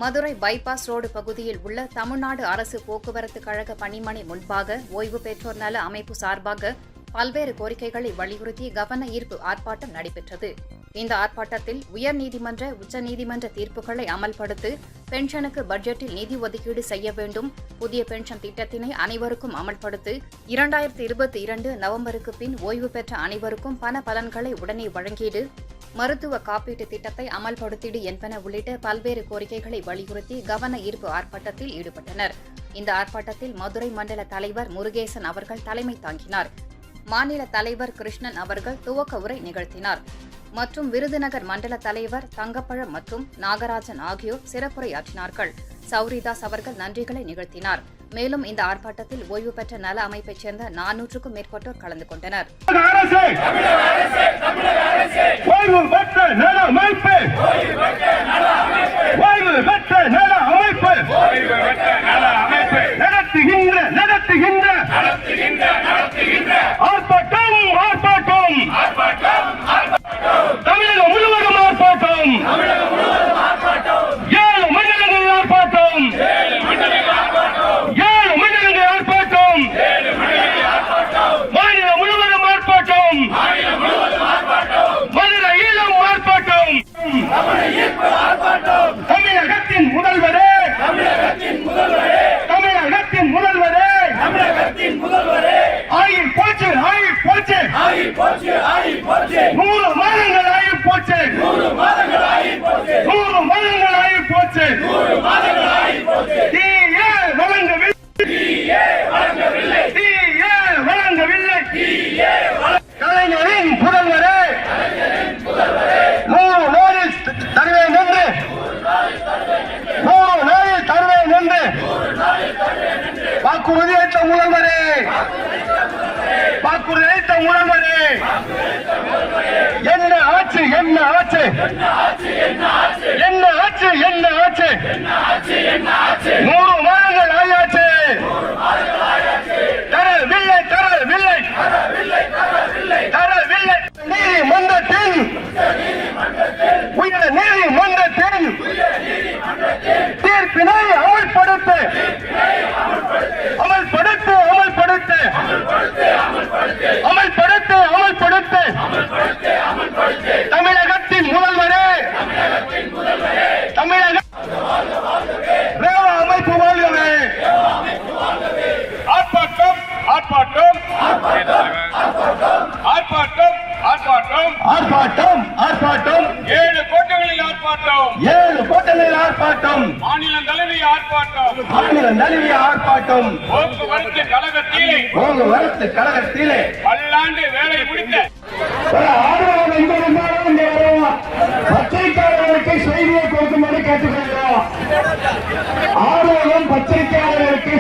Madurai bypass road பகுதியில் உள்ள தமிழ்நாடு அரசு போக்குவரத்து கழக பணிமனை முன்பாக ஓய்வு பெற்றோர் நல அமைப்பு சார்பாக பல்வேறு கோரிக்கைகளை வலியுறுத்தி கவன ஈர்ப்பு ஆர்ப்பாட்டம் நடைபெற்றது. இந்த ஆர்ப்பாட்டத்தில் உயர்நீதிமன்ற, உச்சநீதிமன்ற தீர்ப்புகளை அமல்படுத்தி பென்ஷனுக்கு பட்ஜெட்டில் நிதி ஒதுக்கீடு செய்ய வேண்டும், புதிய பென்ஷன் திட்டத்தினை அனைவருக்கும் அமல்படுத்தி 2022 நவம்பருக்கு பின் ஓய்வு பெற்ற அனைவருக்கும் பண பலன்களை உடனே வழங்கீடு, மருத்துவ காப்பீட்டு திட்டத்தை அமல்படுத்திடு என்பன உள்ளிட்ட பல்வேறு கோரிக்கைகளை வலியுறுத்தி கவன ஈர்ப்பு ஆர்ப்பாட்டத்தில் ஈடுபட்டனர். இந்த ஆர்ப்பாட்டத்தில் மதுரை மண்டல தலைவர் முருகேசன் அவர்கள் தலைமை தாங்கினார். மாநில தலைவர் கிருஷ்ணன் அவர்கள் துவக்க உரை நிகழ்த்தினார் மற்றும் விருதுநகர் மண்டல தலைவர் தங்கப்பழம் மற்றும் நாகராஜன் ஆகியோர் சிறப்புரையாற்றினார்கள். சௌரிதாஸ் அவர்கள் நன்றிகளை நிகழ்த்தினார். மேலும் இந்த ஆர்ப்பாட்டத்தில் ஓய்வு பெற்ற நல அமைப்பைச் சேர்ந்த 400க்கும் மேற்பட்டோர் கலந்து கொண்டனர். தமிழகம் முழுவதும் ஆர்ப்பாட்டம், ஏழு மண்டலங்கள் ஆர்ப்பாட்டம், மாநிலம் முழுவதும் ஆர்ப்பாட்டம், மதுரையிலும் ஆர்ப்பாட்டம். தமிழகத்தின் முதல்வரே, தமிழகத்தின் முதல்வரே, ஆயில் போச்சு, ஆயில் போச்சு, 100 மாதங்கள் ஆயில் போச்சு, 100 மாதங்கள் ஆயில் போச்சு. தீயே வழங்கவில்லை, கலைஞரின் புதல்வரே, 100 நாளில் தருவேன் என்று, 100 நாளில் தருவேன் என்று வாக்குறுதியளித்த முதல்வரே, வாக்குறுதியளித்த முதல்வரே, என்ன ஆச்சு, என்ன ஆச்சு, என்ன ஆச்சு, என்ன ஆச்சு, 100 மாதங்கள் ஆயாச்சு, தரவில்லை, தரவில்லை, தரவில்லை. நீதிமன்றத்தில், உயர் நீதிமன்றத்தில் தீர்ப்பினை அமல்படுத்த, அமல்படுத்த, அமல்படுத்த, அமல்படுத்த, அமல்படுத்த. தமிழகத்தின் முதல்வரே, தமிழக ரேவா அமைப்பு வாழ்கவே. ஆர்ப்பாட்டம், ஆர்ப்பாட்டம், ஆர்ப்பாட்டம், ஆர்ப்பாட்டம், ஆர்ப்பாட்டம், ஆர்ப்பாட்டம். 7 கோட்டங்களில் ஆர்ப்பாட்டம், 7 கோட்டங்களில் ஆர்ப்பாட்டம். மாநிலம் தழுவிய ஆர்ப்பாட்டம், மாநிலம் தழுவிய ஆர்ப்பாட்டம். போக்குவரத்து கழகத்திலே, போக்குவரத்து கழகத்திலே பல்லாண்டு வேலை முடித்த பத்திரிகையாளர்களுக்கு செய்தியை கொடுக்குமாறு கேட்டுக்கொள்கிறோம். ஆர்வம் பத்திரிகையாளர்களுக்கு